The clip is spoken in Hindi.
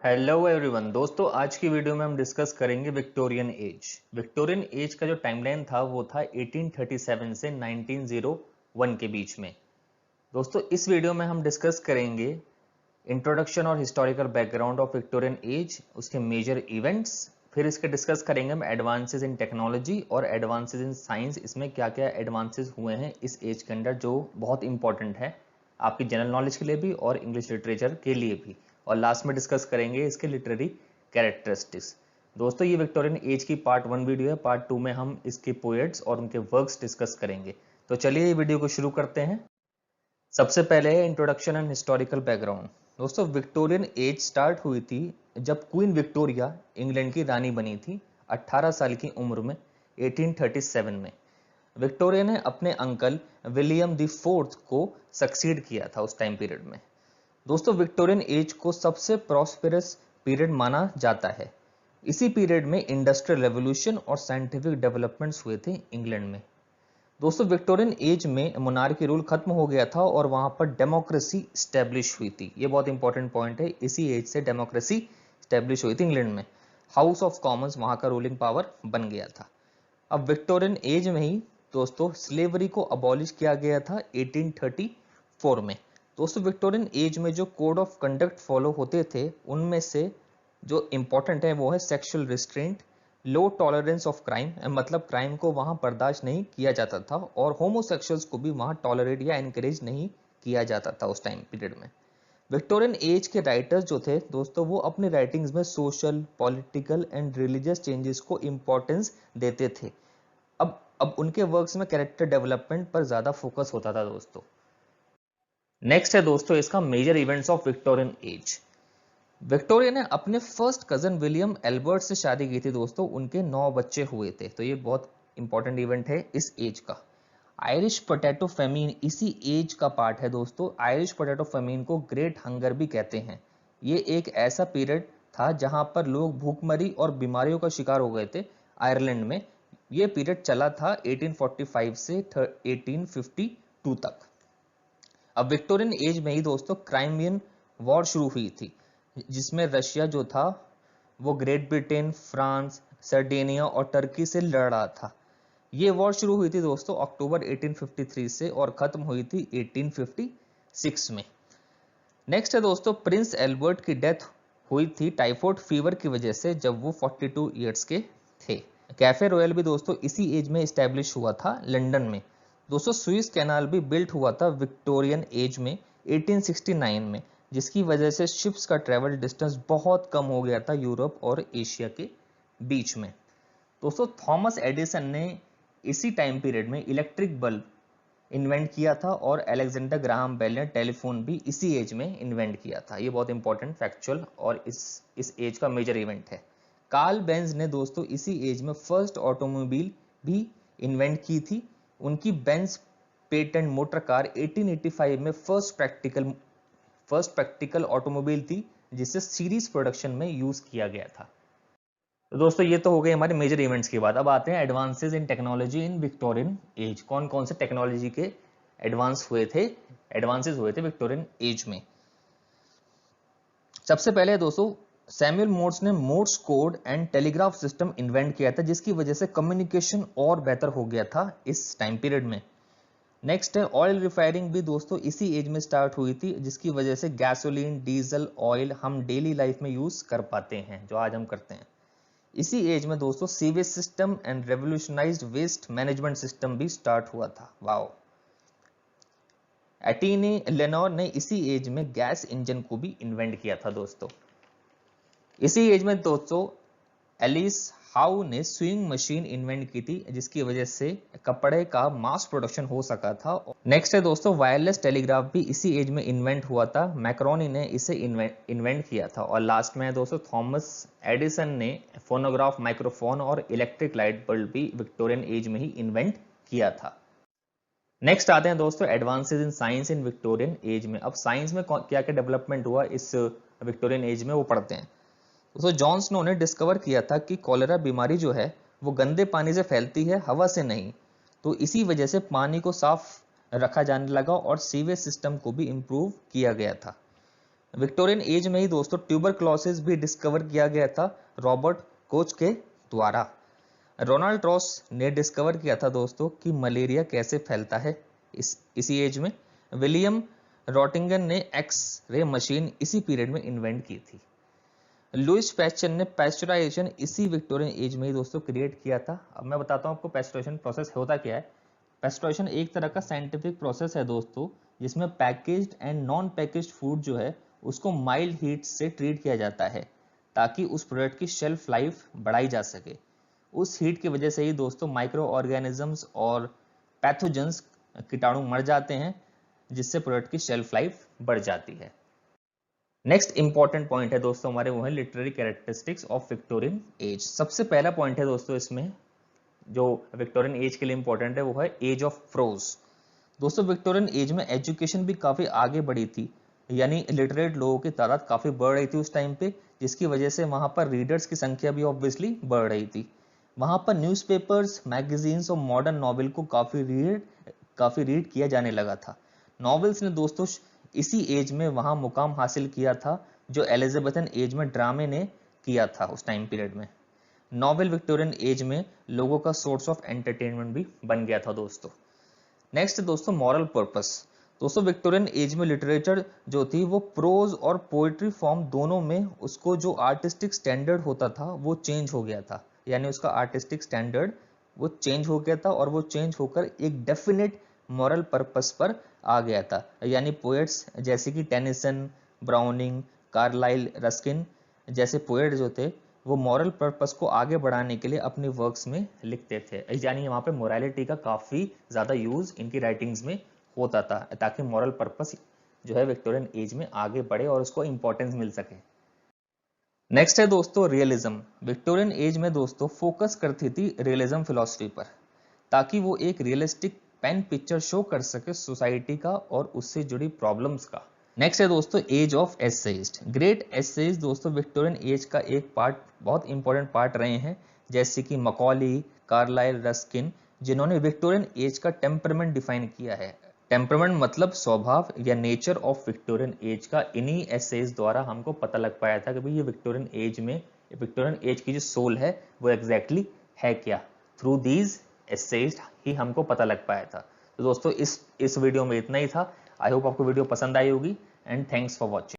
हेलो एवरीवन दोस्तों, आज की वीडियो में हम डिस्कस करेंगे विक्टोरियन एज। विक्टोरियन एज का जो टाइमलाइन था वो था 1837 से 1901 के बीच में। दोस्तों इस वीडियो में हम डिस्कस करेंगे इंट्रोडक्शन और historical background of Victorian as, उसके मेजर इवेंट्स, फिर इसके डिस्कस करेंगे हम एडवांसेस इन टेक्नोलॉजी और एडवांसेस इन साइंस। इसमें क्या क्या एडवांसेस हुए हैं इस एज के अंदर जो बहुत इंपॉर्टेंट है आपकी जनरल नॉलेज के लिए भी और इंग्लिश लिटरेचर के लिए भी। और लास्ट में डिस्कस करेंगे इसके लिटरेरी कैरेक्टरिस्टिक्स। दोस्तों ये विक्टोरियन एज की पार्ट 1 वीडियो है। पार्ट 2 में हम इसके पोएट्स और उनके वर्क्स डिस्कस करेंगे। तो चलिए ये वीडियो को शुरू करते हैं। सबसे पहले है इंट्रोडक्शन एंड हिस्टोरिकल बैकग्राउंड। दोस्तों विक्टोरियन एज स्टार्ट हुई थी जब क्वीन विक्टोरिया इंग्लैंड की रानी बनी थी 18 साल की उम्र में 1837 में। विक्टोरिया ने अपने अंकल विलियम द फोर्थ को सक्सीड किया था उस टाइम पीरियड में। दोस्तों विक्टोरियन एज को सबसे प्रॉस्पेरस पीरियड माना जाता है। इसी पीरियड में इंडस्ट्रियल रेवोल्यूशन और साइंटिफिक डेवलपमेंट्स हुए थे इंग्लैंड में। दोस्तों विक्टोरियन एज में मोनार्की रूल खत्म हो गया था और वहां पर डेमोक्रेसी स्टैब्लिश हुई थी। ये बहुत इंपॉर्टेंट पॉइंट है, इसी एज से डेमोक्रेसी स्टैब्लिश हुई थी इंग्लैंड में। हाउस ऑफ कॉमन्स वहां का रूलिंग पावर बन गया था। अब विक्टोरियन एज में ही दोस्तों स्लेवरी को अबॉलिश किया गया था 1834 में। दोस्तों विक्टोरियन एज में जो कोड ऑफ कंडक्ट फॉलो होते थे उनमें से जो इंपॉर्टेंट है वो है sexual restraint, low tolerance of crime, मतलब क्राइम को वहां बर्दाश्त नहीं किया जाता था, और होमोसेक्सुअल्स को भी वहां टॉलरेट या एनकरेज नहीं किया जाता था उस टाइम पीरियड में। विक्टोरियन एज के राइटर्स जो थे दोस्तों वो अपने राइटिंग्स में social, political and religious changes को इंपॉर्टेंस देते थे। अब उनके वर्क्स में कैरेक्टर डेवलपमेंट पर ज्यादा फोकस होता था दोस्तों। नेक्स्ट है दोस्तों इसका major events of Victorian age. Victoria ने अपने फर्स्ट कजन विलियम एल्बर्ट से शादी की थी दोस्तों, उनके 9 बच्चे हुए थे। तो ये बहुत इंपॉर्टेंट इवेंट है इस एज का। आयरिश पोटैटो फेमीन इसी एज का पार्ट है दोस्तों। आयरिश पोटैटो फेमीन को ग्रेट हंगर भी कहते हैं। ये एक ऐसा पीरियड था जहां पर लोग भूखमरी और बीमारियों का शिकार हो गए थे आयरलैंड में। ये पीरियड चला था 1845 से 1852 तक। अब विक्टोरियन एज में ही दोस्तों क्राइमियन वॉर शुरू हुई थी, जिसमें रशिया जो था वो ग्रेट ब्रिटेन, फ्रांस, सर्डेनिया और टर्की से लड़ रहा था। ये वॉर शुरू हुई थी दोस्तों अक्टूबर 1853 से और खत्म हुई थी 1856 में। नेक्स्ट है दोस्तों प्रिंस एल्बर्ट की डेथ हुई थी टाइफाइड फीवर की वजह से जब वो 42 ईयर्स के थे। कैफे रॉयल भी दोस्तों इसी एज में इस्टेब्लिश हुआ था लंदन में। दोस्तों स्विस कैनाल भी बिल्ट हुआ था विक्टोरियन एज में 1869 में, जिसकी वजह से शिप्स का ट्रेवल डिस्टेंस बहुत कम हो गया था यूरोप और एशिया के बीच में। दोस्तों थॉमस एडिसन ने इसी टाइम पीरियड में इलेक्ट्रिक बल्ब इन्वेंट किया था और अलेक्जेंडर ग्राहम बेल ने टेलीफोन भी इसी एज में इन्वेंट किया था। ये बहुत इंपॉर्टेंट फैक्चुअल और इस एज का मेजर इवेंट है। कार्ल बेंज ने दोस्तों इसी एज में फर्स्ट ऑटोमोबाइल भी इन्वेंट की थी। उनकी बेंज पेटेंट मोटर कार 1885 में फर्स्ट प्रैक्टिकल ऑटोमोबाइल थी जिसे सीरीज प्रोडक्शन में यूज किया गया था। तो दोस्तों ये तो हो गए हमारे मेजर इवेंट्स की बात। अब आते हैं advances in technology in Victorian age. कौन कौन से टेक्नोलॉजी के एडवांसेस हुए थे विक्टोरियन एज में। सबसे पहले दोस्तों सैमुअल मोर्स ने Morse code and telegraph system invent किया था, जिसकी वजह से कम्युनिकेशन और बेहतर हो गया था इस टाइम पीरियड में। नेक्स्ट है ऑयल रिफाइनिंग भी दोस्तों इसी एज में स्टार्ट हुई थी, जिसकी वजह से गैसोलीन, डीजल, ऑयल हम डेली लाइफ में यूज कर पाते हैं, जो आज हम करते हैं। इसी एज में दोस्तों sewage system and revolutionised waste management system भी स्टार्ट हुआ था। वाओ। एटीनी लेनोर ने इसी एज में गैस इंजन को भी इन्वेंट किया था दोस्तों। इसी एज में दोस्तों एलिस हाउ ने स्विंग मशीन इन्वेंट की थी, जिसकी वजह से कपड़े का मास प्रोडक्शन हो सका था। नेक्स्ट है दोस्तों वायरलेस टेलीग्राफ भी इसी एज में इन्वेंट हुआ था। मैक्रोनी ने इसे इन्वेंट किया था। और लास्ट में है दोस्तों थॉमस एडिसन ने फोनोग्राफ, माइक्रोफोन और इलेक्ट्रिक लाइट बल्ब भी विक्टोरियन एज में ही इन्वेंट किया था। नेक्स्ट आते हैं दोस्तों advances in science in Victorian age में। अब साइंस में क्या क्या डेवलपमेंट हुआ इस विक्टोरियन एज में वो पढ़ते हैं। दोस्तों जॉन स्नो ने डिस्कवर किया था कि कॉलेरा बीमारी जो है वो गंदे पानी से फैलती है, हवा से नहीं। तो इसी वजह से पानी को साफ रखा जाने लगा और सीवेज सिस्टम को भी इंप्रूव किया गया था। विक्टोरियन एज में ही दोस्तों ट्यूबरक्लोसिस भी डिस्कवर किया गया था रॉबर्ट कोच के द्वारा। रोनाल्ड रॉस ने डिस्कवर किया था दोस्तों कि मलेरिया कैसे फैलता है इसी एज में। विलियम रॉटिंगन ने एक्स रे मशीन इसी पीरियड में इन्वेंट की थी। लुइस पैस्चर ने पैस्चराइजेशन इसी विक्टोरियन एज में ही दोस्तों क्रिएट किया था। अब मैं बताता हूँ आपको पैस्चराइजेशन प्रोसेस होता क्या है। पैस्चराइजेशन एक तरह का साइंटिफिक प्रोसेस है दोस्तों, जिसमें packaged and non packaged food जो है उसको माइल्ड हीट से ट्रीट किया जाता है ताकि उस प्रोडक्ट की शेल्फ लाइफ बढ़ाई जा सके। उस हीट की वजह से ही दोस्तों माइक्रो ऑर्गेनिजम्स और पैथोजेंस कीटाणु मर जाते हैं, जिससे प्रोडक्ट की शेल्फ लाइफ बढ़ जाती है। नेक्स्ट इंपॉर्टेंट पॉइंट है दोस्तों हमारे, वो है literary characteristics of Victorian as. सबसे पहला पॉइंट है दोस्तों इसमें जो विक्टोरियन एज के लिए इंपॉर्टेंट है, वो है एज ऑफ प्रोज। दोस्तों विक्टोरियन एज में एजुकेशन भी काफी आगे बढ़ी थी, यानी लिटरेट लोगों की तादाद काफी बढ़ रही थी उस टाइम पे, जिसकी वजह से वहां पर रीडर्स की संख्या भी ऑब्वियसली बढ़ रही थी। वहां पर न्यूज़पेपर्स, मैगजीन्स और मॉडर्न नॉवेल को काफी रीड किया जाने लगा था। नॉवेल्स ने दोस्तों इसी एज में वहां मुकाम हासिल किया था जो एलिजाबेथन एज में ड्रामे ने किया था उस टाइम पीरियड में। नॉवेल विक्टोरियन एज में लोगों का सोर्स ऑफ एंटरटेनमेंट भी बन गया था दोस्तों। नेक्स्ट दोस्तों मॉरल पर्पस। दोस्तों विक्टोरियन एज में लिटरेचर जो थी वो प्रोज और पोएट्री फॉर्म दोनों में उसको जो आर्टिस्टिक स्टैंडर्ड होता था वो चेंज हो गया था, यानी उसका आर्टिस्टिक स्टैंडर्ड वो चेंज हो गया था और वो चेंज होकर एक डेफिनेट मॉरल पर्पस पर आ गया था। यानी पोएट्स जैसे कि टेनिसन, ब्राउनिंग, कार्लाइल, रस्किन जैसे पोएट जो थे वो मॉरल पर्पस को आगे बढ़ाने के लिए अपने वर्क्स में लिखते थे, यानी वहाँ पे मोरालिटी का काफी ज्यादा यूज इनकी राइटिंग्स में होता था ताकि मॉरल पर्पस जो है विक्टोरियन एज में आगे बढ़े और उसको इंपॉर्टेंस मिल सके। नेक्स्ट है दोस्तों रियलिज्म। विक्टोरियन एज में दोस्तों फोकस करती थी रियलिज्म फिलॉसफी पर, ताकि वो एक रियलिस्टिक पेन पिक्चर शो कर सके सोसाइटी का और उससे जुड़ी प्रॉब्लम्स का। नेक्स्ट है दोस्तों age of essayist. Great essays दोस्तों विक्टोरियन एज का एक पार्ट, बहुत इंपॉर्टेंट पार्ट रहे हैं, जैसे कि मकॉली, कार्लाइल, रस्किन, जिन्होंने विक्टोरियन एज का टेम्परमेंट डिफाइन किया है। टेम्परमेंट मतलब स्वभाव या नेचर ऑफ विक्टोरियन एज का इन्हीं एसेइज द्वारा हमको पता लग पाया था कि भाई ये विक्टोरियन एज में, विक्टोरियन एज की जो सोल है वो एग्जैक्टली है क्या। थ्रू दीज एसेइज ही हमको पता लग पाया था। तो दोस्तों इस वीडियो में इतना ही था। आई होप आपको वीडियो पसंद आई होगी एंड थैंक्स फॉर वॉचिंग।